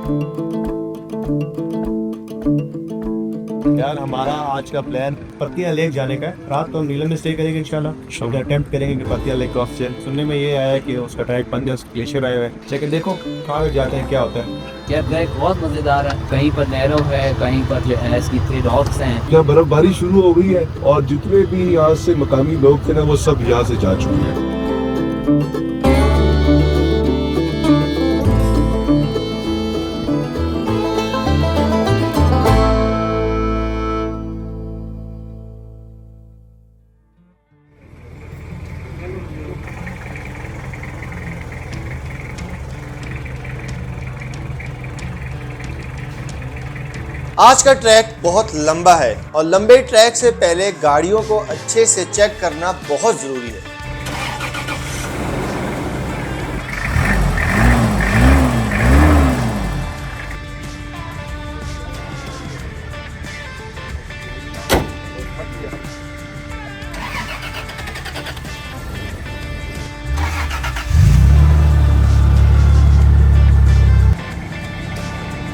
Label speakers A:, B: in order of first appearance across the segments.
A: यार हमारा आज का प्लान पतिया लेक जाने का है। रात को हम नीलम में स्टे करेंगे इंशाल्लाह। हम अटेम्प्ट करेंगे कि पतिया लेक क्रॉस से। सुनने में ये आया है कि उसका ट्रैक बंद है, उसके ग्लेशियर आए हुए हैं। लेकिन देखो कहाँ जाते हैं, क्या होता है।
B: यार ट्रैक बहुत मजेदार है, कहीं पर नैरो है, कहीं पर जो है इसकी 3 रॉक्स हैं।
C: यहाँ बर्फबारी शुरू हो गई है और जितने भी यहाँ से मकामी लोग थे ना वो सब यहाँ से जा चुके हैं।
D: आज का ट्रैक बहुत लंबा है और लंबे ट्रैक से पहले गाड़ियों को अच्छे से चेक करना बहुत जरूरी है।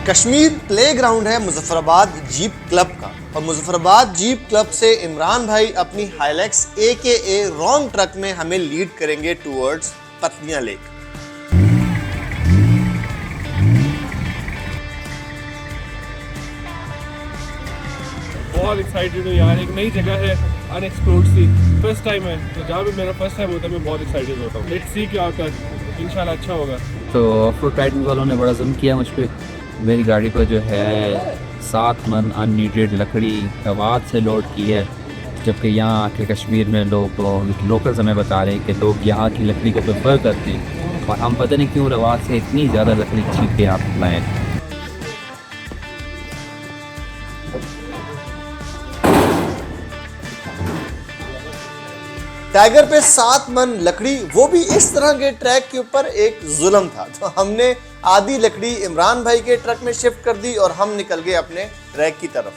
D: कश्मीर प्लेग्राउंड है मुजफ्फराबाद जीप क्लब का और मुजफ्फराबाद जीप क्लब से इमरान भाई अपनी हाइलैक्स AKA रॉन्ग ट्रक में हमें लीड करेंगे टुवर्ड्स पत्निया लेक।
E: बहुत एक्साइटेड हूँ यार, एक नई जगह है, अनएक्सप्लोर्ड सी, फर्स्ट टाइम है। तो जहाँ भी मेरा फर्स्ट टाइम होता है मैं बहुत एक्साइटेड होता हूँ। लेट्स सी क्या होता है, इंशाल्लाह अच्छा होगा।
B: तो ऑफ रोड राइडिंग वालों ने बड़ा जुल्म किया मुझ पर। मेरी गाड़ी पर जो है 7 मन अननीडेड लकड़ी रवात से लोड की है, जबकि यहाँ के कश्मीर में लोग लोकल्स हमें बता रहे हैं कि लोग यहाँ की लकड़ी को प्रेफर करते हैं और हम पता नहीं क्यों रवात से इतनी ज़्यादा लकड़ी खरीद के आप लाएँ।
D: टाइगर पे 7 मन लकड़ी, वो भी इस तरह के ट्रैक के ऊपर, एक जुल्म था। तो हमने आधी लकड़ी इमरान भाई के ट्रक में शिफ्ट कर दी और हम निकल गए अपने ट्रैक की तरफ।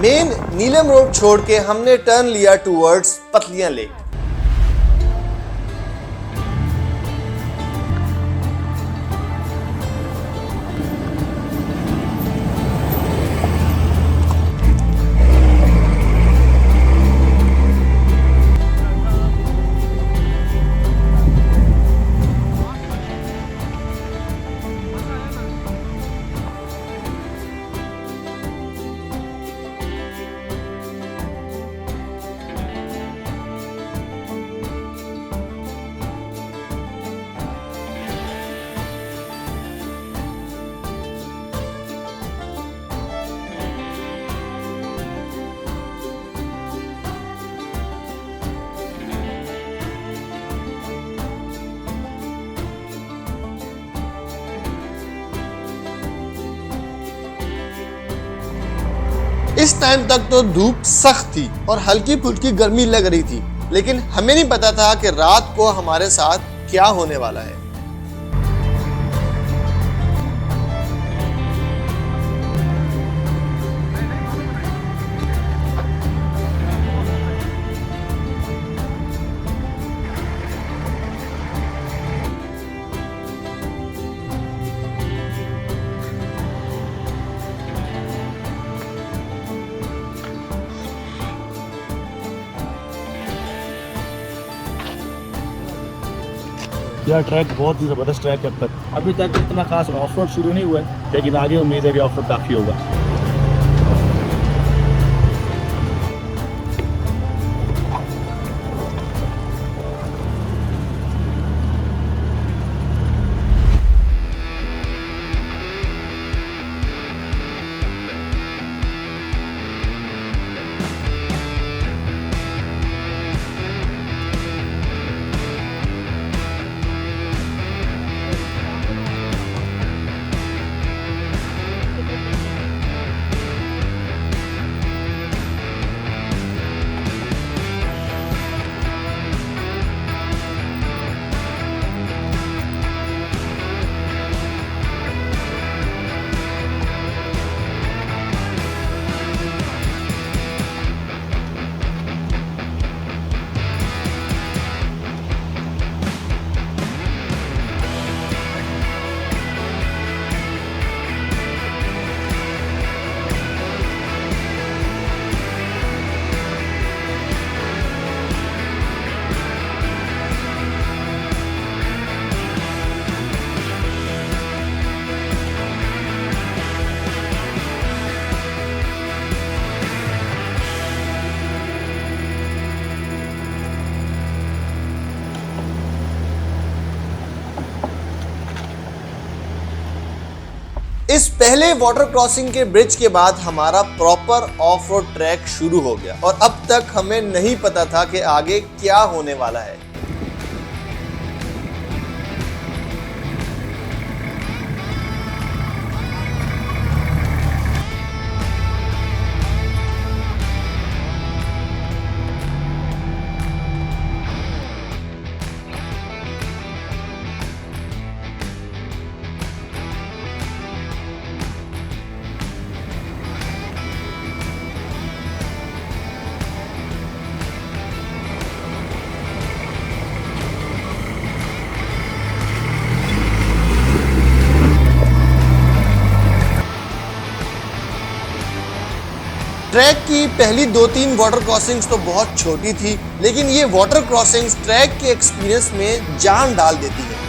D: मेन नीलम रोड छोड़ के हमने टर्न लिया टुवर्ड्स पतलियां लेक। इस टाइम तक तो धूप सख्त थी और हल्की फुल्की गर्मी लग रही थी, लेकिन हमें नहीं पता था कि रात को हमारे साथ क्या होने वाला है।
A: यार ट्रैक बहुत ही ज़बरदस्त ट्रैक है। अब तक अभी तक इतना खास ऑफ रोड शुरू नहीं हुआ है, लेकिन आगे उम्मीद है कि ऑफ रोड काफ़ी होगा।
D: वाटर क्रॉसिंग के ब्रिज के बाद हमारा प्रॉपर ऑफ रोड ट्रैक शुरू हो गया और अब तक हमें नहीं पता था कि आगे क्या होने वाला है। ट्रैक की पहली 2-3 वाटर क्रॉसिंग्स तो बहुत छोटी थी, लेकिन ये वाटर क्रॉसिंग्स ट्रैक के एक्सपीरियंस में जान डाल देती है।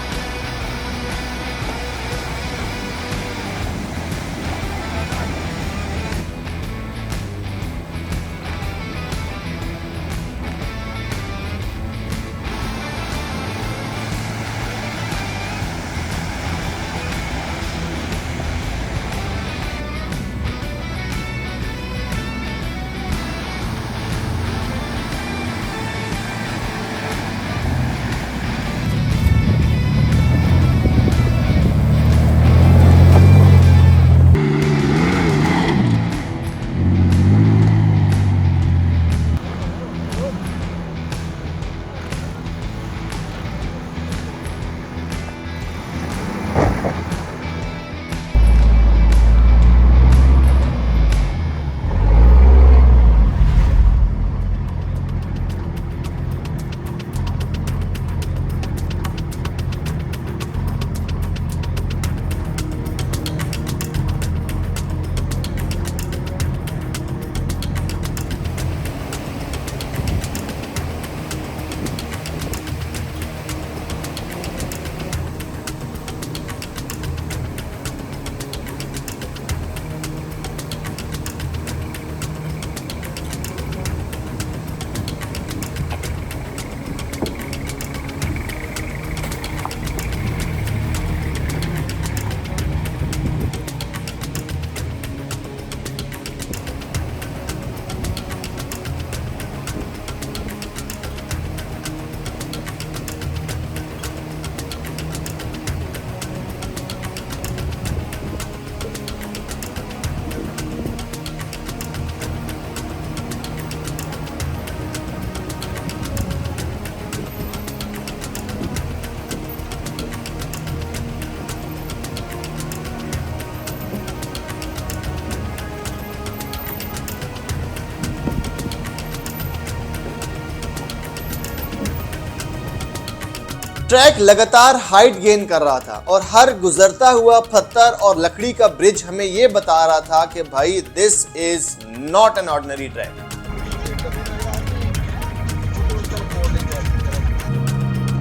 D: ट्रैक लगातार हाइट गेन कर रहा था और हर गुजरता हुआ पत्थर और लकड़ी का ब्रिज हमें यह बता रहा था कि भाई this is not an ordinary track.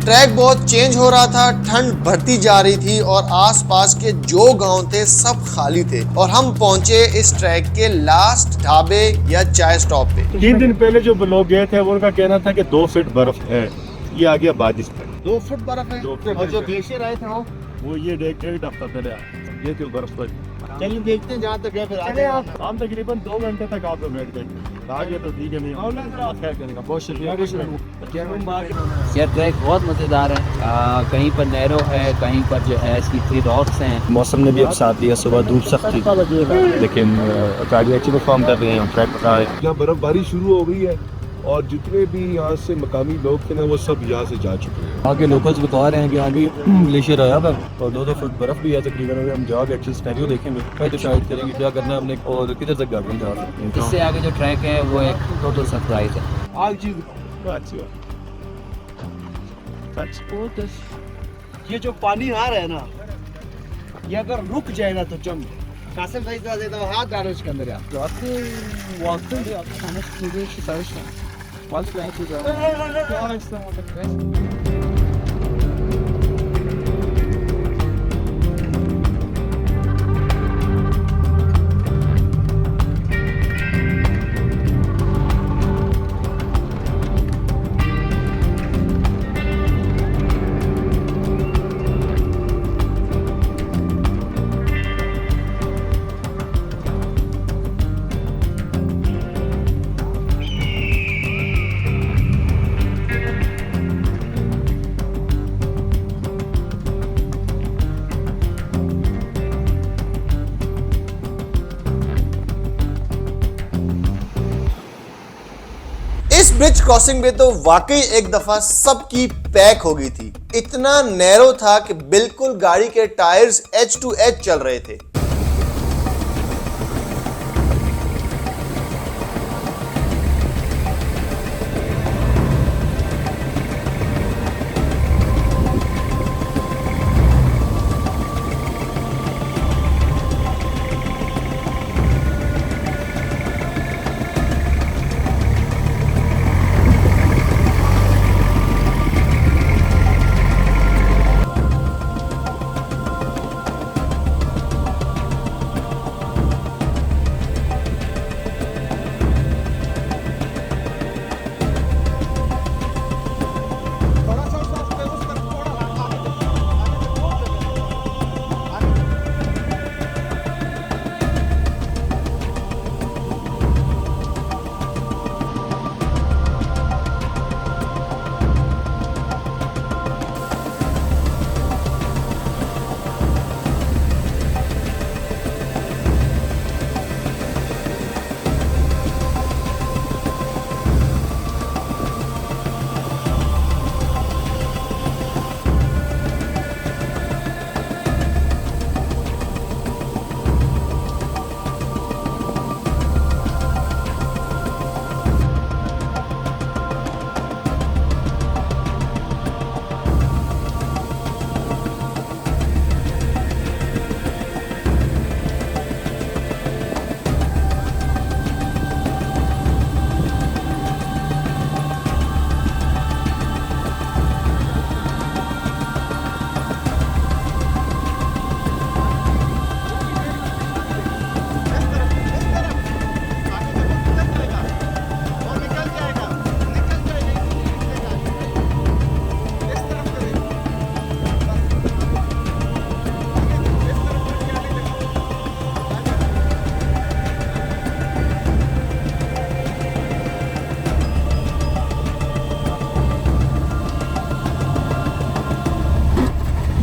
D: Track बहुत चेंज हो रहा था, ठंड बढ़ती जा रही थी और आसपास के जो गांव थे सब खाली थे और हम पहुंचे इस ट्रैक के लास्ट ढाबे या चाय स्टॉप पे।
A: 3 दिन पहले जो लोग गए थे उनका कहना था कि 2 फीट बर्फ है, ये आ गया 22 फीट।
D: 2 फुट बर्फ है
A: 2 फीट
D: और जो ग्लेशियर आए थे
A: वो ये देख 1 हफ्ता पहले आया, ये थी बर्फ पर।
D: चलिए देखते हैं जहाँ तक गए फिर आगे।
A: हम तकरीबन 2 घंटे तक आप लोग बैठ गए, आगे तो ठीक है नहीं खैर करेगा। बहुत शुक्रिया।
B: यह ट्रैक बहुत मज़ेदार है। कहीं पर नैरो है, कहीं पर जो है सीधी रॉक्स हैं।
A: मौसम ने भी अब साथ दिया, सुबह धूप सख्त थी लेकिन गाड़ी अच्छी परफॉर्म कर रही है। ट्रैक पर
C: यहाँ बर्फबारी शुरू हो गई है और जितने भी यहाँ से मकामी लोग थे ना वो सब यहाँ से जा चुके हैं।
A: वहाँ के लोकल्स बता रहे हैं कि आगे ग्लेशियर आया था और 2-2 फुट बर्फ भी है तकरीबन। हम जाके एक्चुअल स्टेरियो देखेंगे, फिर डिसाइड करेंगे क्या करना है हमने और किधर तक गाड़ी जा सकते हैं।
B: इससे आगे जो ट्रैक है वो एक टोटल सरप्राइज है।
A: अच्छी बात।
F: ये जो पानी आ रहा है ना, ये अगर रुक जाएगा तो जम कासिम भाई का देता हाथ डालो इसके अंदर यार।
D: ब्रिज क्रॉसिंग पे तो वाकई एक दफा सबकी पैक हो गई थी। इतना नैरो था कि बिल्कुल गाड़ी के टायर्स एज टू एज चल रहे थे।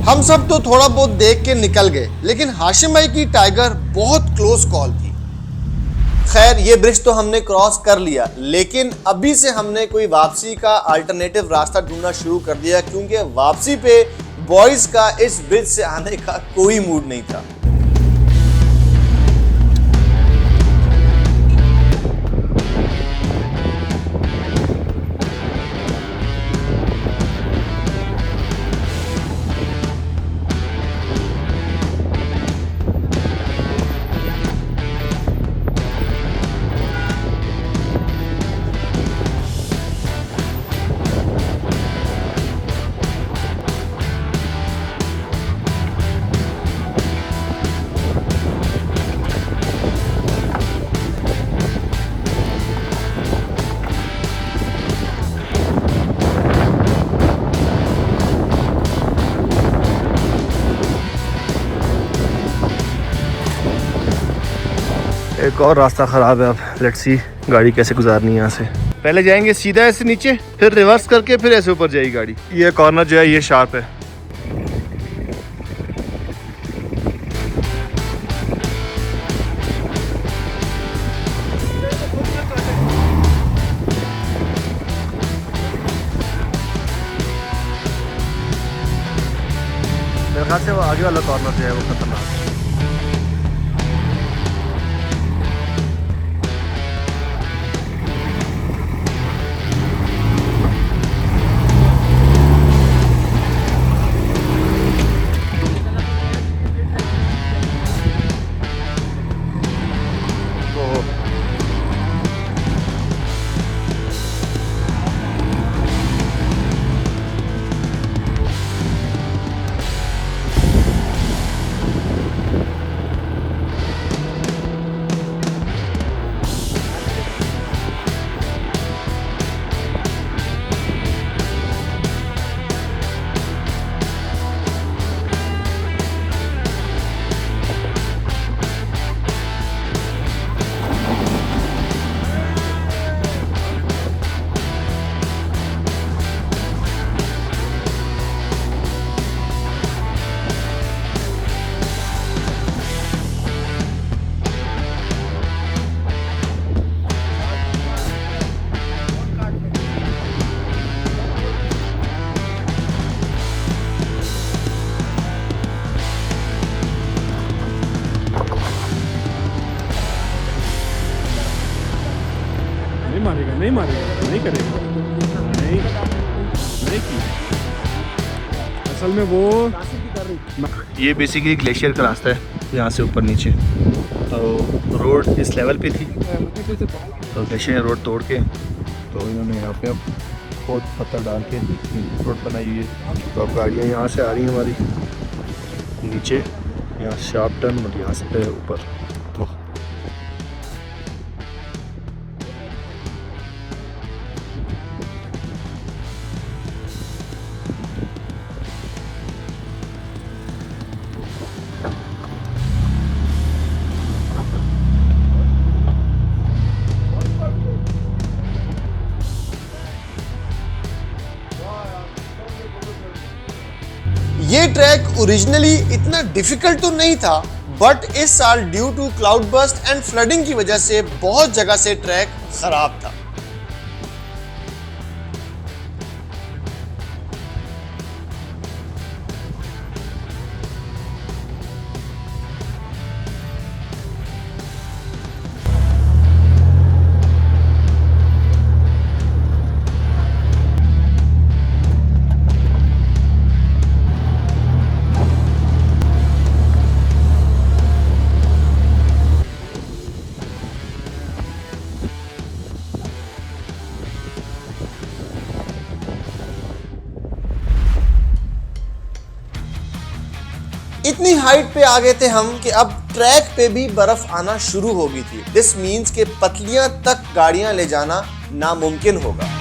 D: हम सब तो थोड़ा बहुत देख के निकल गए, लेकिन हाशिम भाई की टाइगर बहुत क्लोज कॉल थी। खैर ये ब्रिज तो हमने क्रॉस कर लिया, लेकिन अभी से हमने कोई वापसी का अल्टरनेटिव रास्ता ढूंढना शुरू कर दिया, क्योंकि वापसी पे बॉयज का इस ब्रिज से आने का कोई मूड नहीं था।
A: एक और रास्ता ख़राब है, अब लेट्स सी गाड़ी कैसे गुजारनी है यहाँ से। पहले जाएंगे सीधा ऐसे नीचे, फिर रिवर्स करके फिर ऐसे ऊपर जाएगी गाड़ी। ये कॉर्नर जो है ये शार्प है। मेरे ख्याल से वो आगे वाला कॉर्नर जो है वो खतरनाक है।
E: नहीं मारेगा, नहीं करेगा, नहीं नहीं की। असल में वो
A: ये बेसिकली ग्लेशियर का रास्ता है, यहाँ से ऊपर नीचे। तो रोड इस लेवल पे थी, तो ग्लेशियर रोड तोड़ के तो इन्होंने यहाँ पे अब बहुत पत्थर डाल के रोड बनाई हुई है। तो अब गाड़ियाँ यहाँ से आ रही हैं हमारी नीचे, यहाँ शार्प टर्न और यहाँ से ऊपर। तो
D: ये ट्रैक ओरिजिनली इतना डिफिकल्ट तो नहीं था, बट इस साल due to cloud burst and flooding की वजह से बहुत जगह से ट्रैक खराब था। इतनी हाइट पे आ गए थे हम कि अब ट्रैक पे भी बर्फ आना शुरू हो गई थी। दिस मीन्स के पतलियां तक गाड़ियां ले जाना नामुमकिन होगा।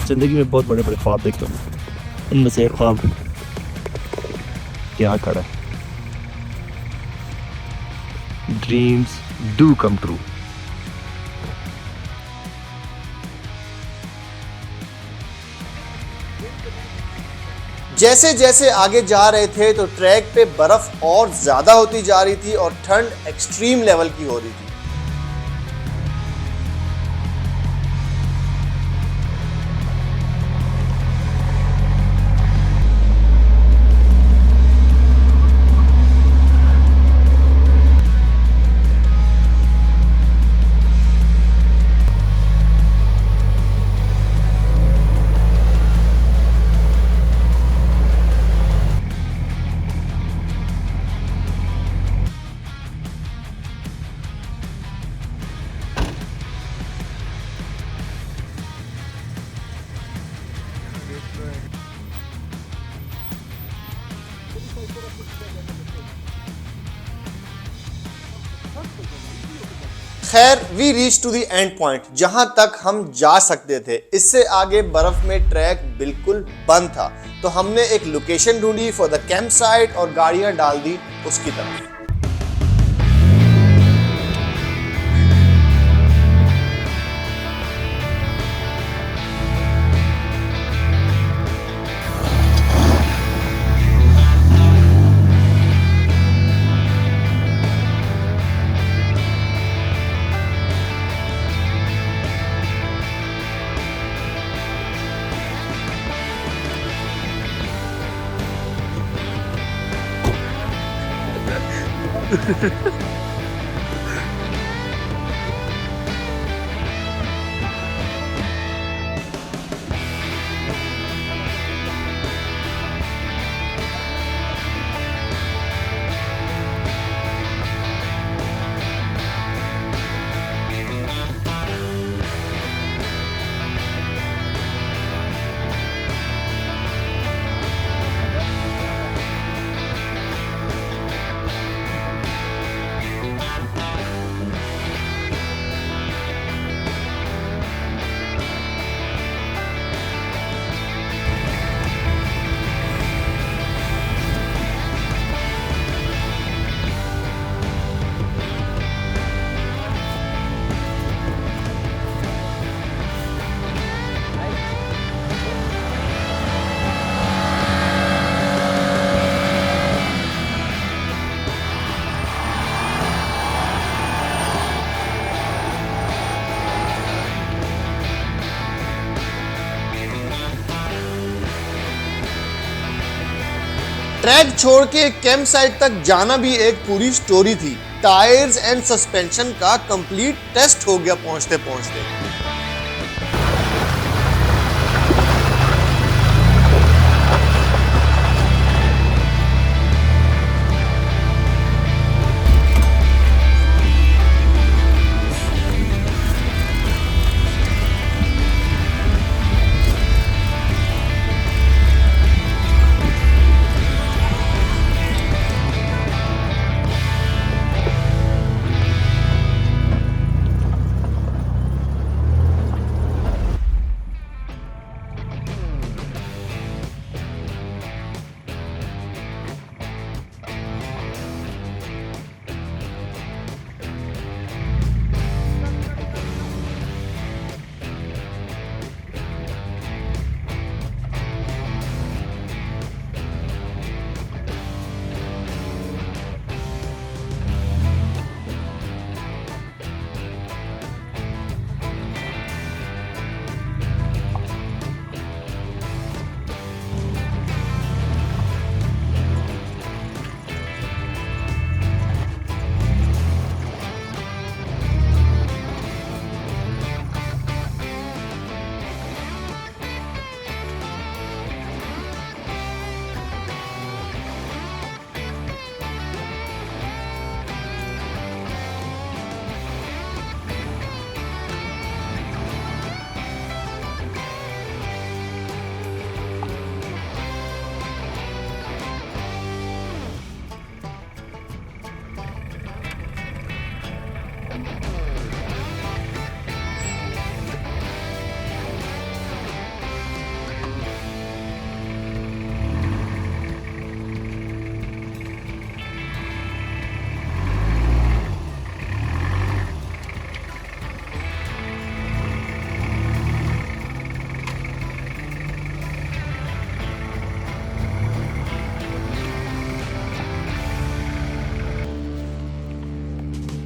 A: ज़िंदगी में बहुत बड़े बड़े ख्वाब देखता हूँ, उनमें से एक ख्वाब यहाँ खड़ा है। Dreams do come true.
D: जैसे जैसे आगे जा रहे थे तो ट्रैक पे बर्फ और ज्यादा होती जा रही थी और ठंड एक्सट्रीम लेवल की हो रही थी। खैर we reach to the end point, जहां तक हम जा सकते थे। इससे आगे बर्फ में ट्रैक बिल्कुल बंद था, तो हमने एक लोकेशन ढूंढी फॉर द कैंप साइट और गाड़ियां डाल दी उसकी तरफ। ट्रैक छोड़ के कैंप साइट तक जाना भी एक पूरी स्टोरी थी। टायर्स एंड सस्पेंशन का कंप्लीट टेस्ट हो गया पहुंचते पहुंचते।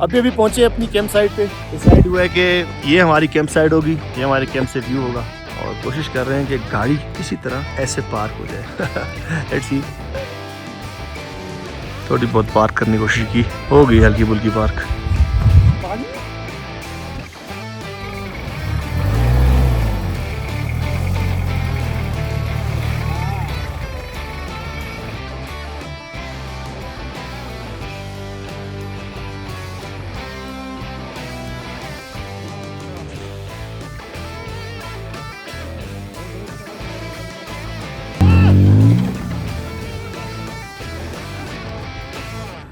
A: अभी पहुंचे अपनी कैंप साइट पे। डिसाइड हुआ है कि ये हमारी कैंप साइट होगी, ये हमारे कैंप से व्यू होगा और कोशिश कर रहे हैं कि गाड़ी किसी तरह ऐसे पार्क हो जाए। Let's see. थोड़ी बहुत पार्क करने की कोशिश की, हो गई हल्की फुल्की पार्क।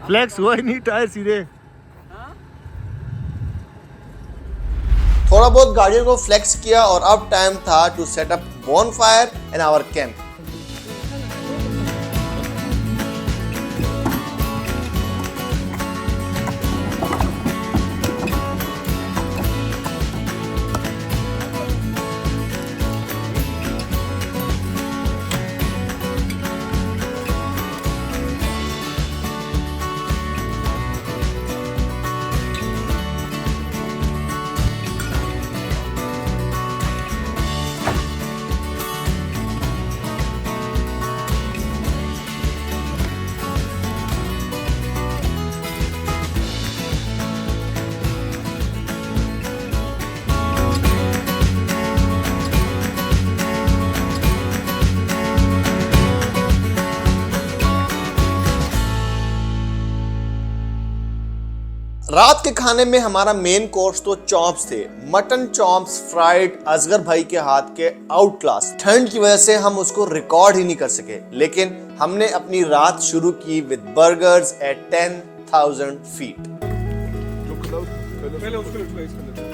A: फ्लेक्स हुआ ही नहीं, टायर सीधे।
D: थोड़ा बहुत गाड़ियों को फ्लेक्स किया और अब टाइम था to set up bonfire in our camp. रात के खाने में हमारा मेन कोर्स तो चॉप्स थे। मटन चॉप्स फ्राइड, असगर भाई के हाथ के आउट क्लास। ठंड की वजह से हम उसको रिकॉर्ड ही नहीं कर सके, लेकिन हमने अपनी रात शुरू की विद बर्गर्स एट 10,000 फीट।
E: पहले उसको यूटिलाइज कर लेते हैं।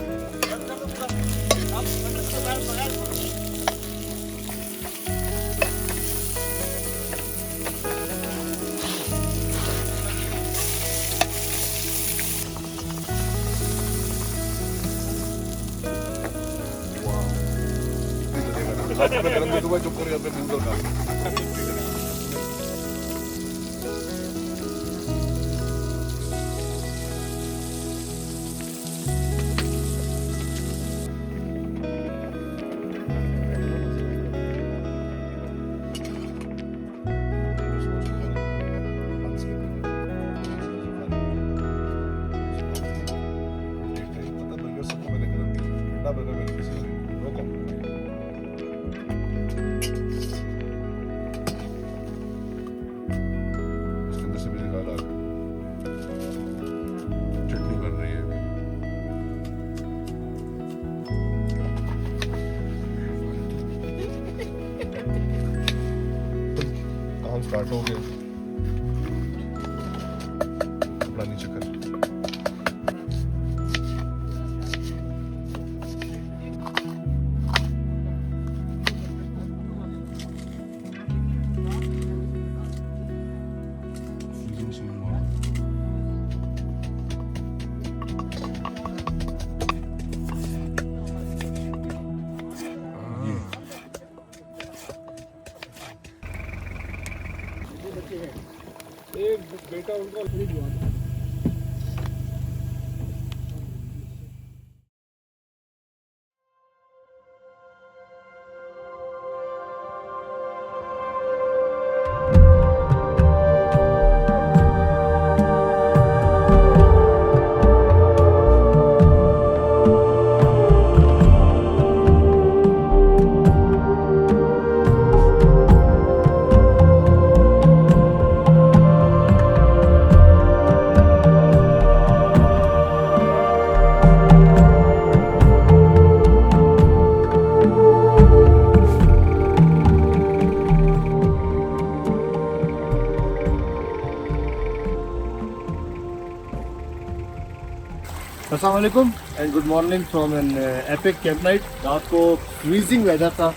C: स्टार्ट हो गया। कपड़ा नीचे कर।
E: एक बेटा उनका खरीद हुआ था।
F: अस्सलाम वालेकुम and good morning from an epic camp night. रात को फ्रीजिंग वेदर था,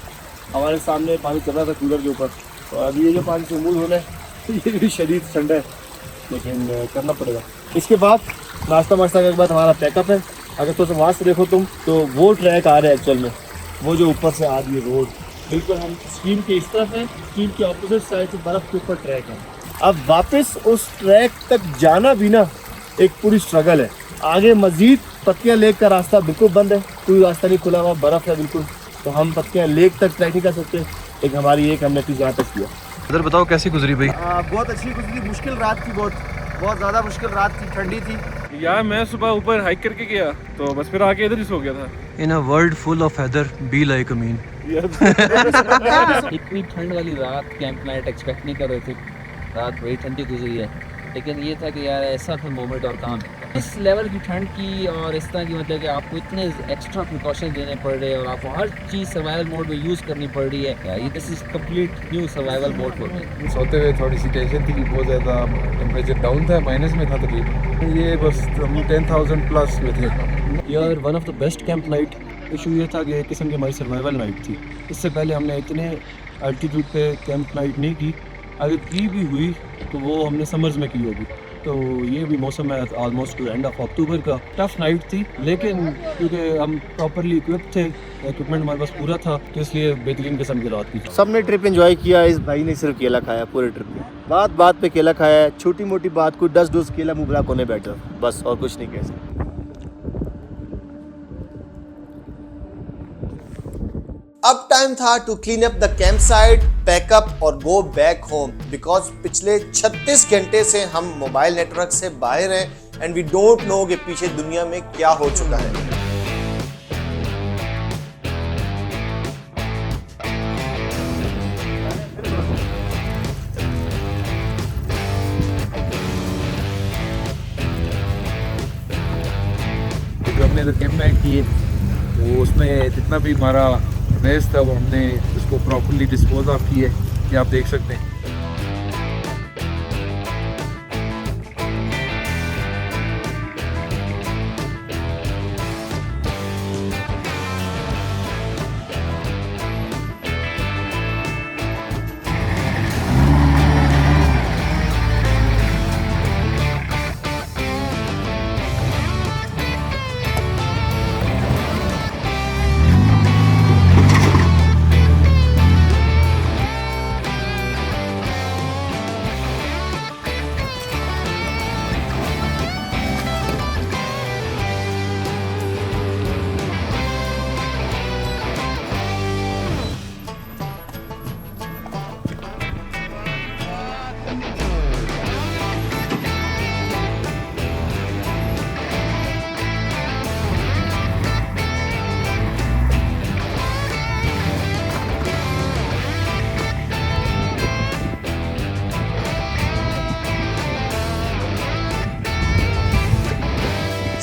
F: हमारे सामने पानी चल रहा था कूलर के ऊपर। तो अभी ये जो पानी से मूव होना है ये भी शदीद ठंडा है, लेकिन करना पड़ेगा। इसके बाद नाश्ता वाश्ता के बाद हमारा पैकअप है। अगर तो वहाँ से देखो तुम तो वो ट्रैक आ रहा है एक्चुअल में, वो जो ऊपर से आ रही है रोड, बिल्कुल हम स्कीम के इस तरफ हैं, स्कीम के ऑपोजिट साइड से बर्फ़ के ऊपर ट्रैक है। अब वापस उस ट्रैक तक जाना भी ना एक पूरी स्ट्रगल है। आगे मजीद पत्तियां लेक का रास्ता बिल्कुल बंद है, कोई रास्ता नहीं खुला हुआ, बर्फ़ है बिल्कुल, तो हम पत्तियां लेक तक ट्रैक नहीं कर सकते। एक हमारी एक हमने चीज़ यहाँ तक किया।
A: इधर बताओ कैसी गुजरी भाई?
F: बहुत अच्छी गुजरी, मुश्किल रात थी, बहुत ज़्यादा मुश्किल रात थी, ठंडी थी।
E: यार मैं सुबह ऊपर हाइक करके गया तो बस फिर आके इधर ही सो गया था।
A: In a world full of weather be like a mean.
B: इतनी ठंड वाली रात कैंप नाइट एक्सपेक्ट नहीं कर रहे थे। रात बड़ी ठंडी गुजरी है, लेकिन ये था कि यार ऐसा था मोमेंट और काम इस लेवल की ठंड की और इस तरह की, मतलब कि आपको इतने एक्स्ट्रा प्रिकॉशन देने पड़ रहे हैं और आपको हर चीज़ सर्वाइवल मोड में यूज़ करनी पड़ रही है। यार ये this is complete new survival mode for me.
C: सोते हुए थोड़ी सी टेंशन थी कि बहुत ज़्यादा टेम्परेचर डाउन था, माइनस में था तकरीबन। ये बस हम 10,000 प्लस में थे।
G: यार one of the best camp night. Issue ये था कि एक किस्म की हमारी सर्वाइवल नाइट थी। इससे पहले हमने इतने अल्टीट्यूड पे कैंप नाइट नहीं की, अगर की भी हुई तो वो हमने समर्स में की होगी। तो ये भी मौसम है almost to end of October का। टफ नाइट थी, लेकिन क्योंकि हम प्रॉपरली इक्विप थे, इक्विपमेंट हमारे पास पूरा था, तो इसलिए बेहतरीन किस्म की रात थी।
F: सबने ट्रिप एंजॉय किया। इस भाई ने सिर्फ केला खाया पूरे ट्रिप में, बात बात पे केला खाया है, छोटी मोटी बात को 10 डोज केला मुंह बना कोने बैठा, बस और कुछ नहीं कह सकते।
D: अब टाइम था to clean up the camp site, pack up और गो बैक होम, बिकॉज पिछले 36 घंटे से हम मोबाइल नेटवर्क से बाहर हैं एंड वी डोंट नो कि पीछे दुनिया में क्या हो चुका है।
B: जो हमने इधर कैंप नाइट की वो उसमें जितना भी हमारा वेस्ट था वो हमने उसको प्रॉपर्ली डिस्पोज ऑफ की है, ये आप देख सकते हैं।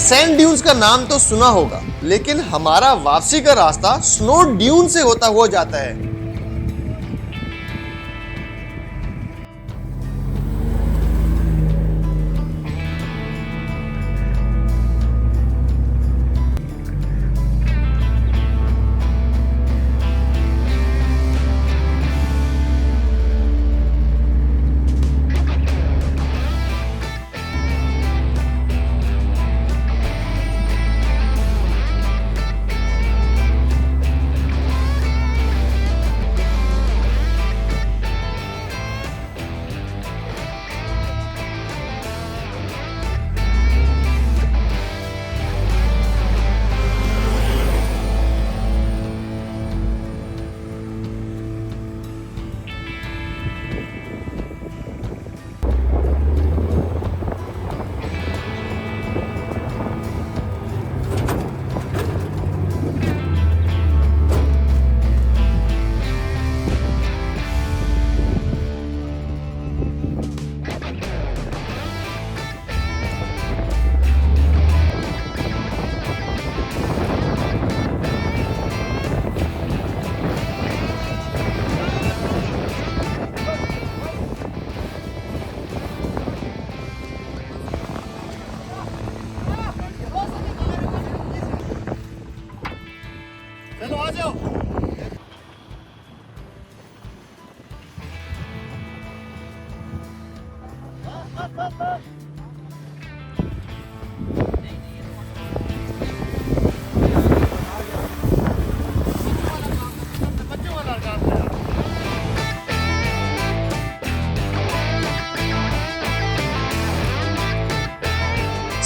D: सैंड ड्यून्स का नाम तो सुना होगा, लेकिन हमारा वापसी का रास्ता स्नो ड्यून से होता हुआ जाता है।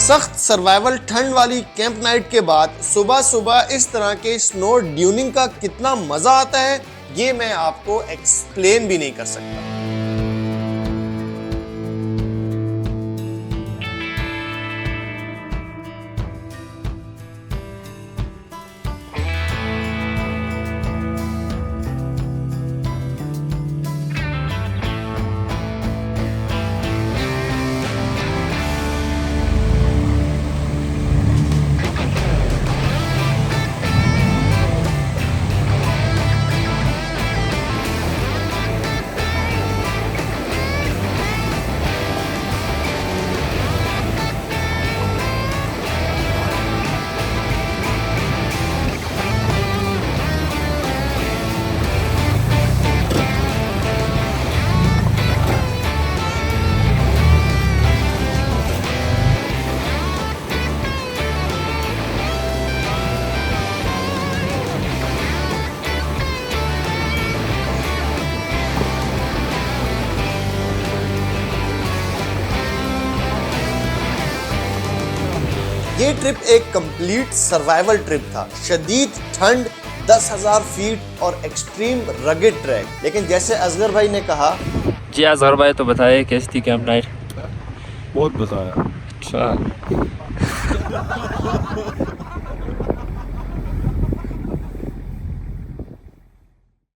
D: सख्त सर्वाइवल ठंड वाली कैंप नाइट के बाद सुबह सुबह इस तरह के स्नो ड्यूनिंग का कितना मजा आता है ये मैं आपको एक्सप्लेन भी नहीं कर सकता। ये ट्रिप एक कंप्लीट सर्वाइवल ट्रिप था। शदीद ठंड, 10,000 फीट और एक्सट्रीम रगेड ट्रैक। लेकिन जैसे असगर भाई ने कहा,
B: जी असगर भाई तो बताइए कैसी थी कैंप नाइट?
A: बहुत मजा आया।
B: अच्छा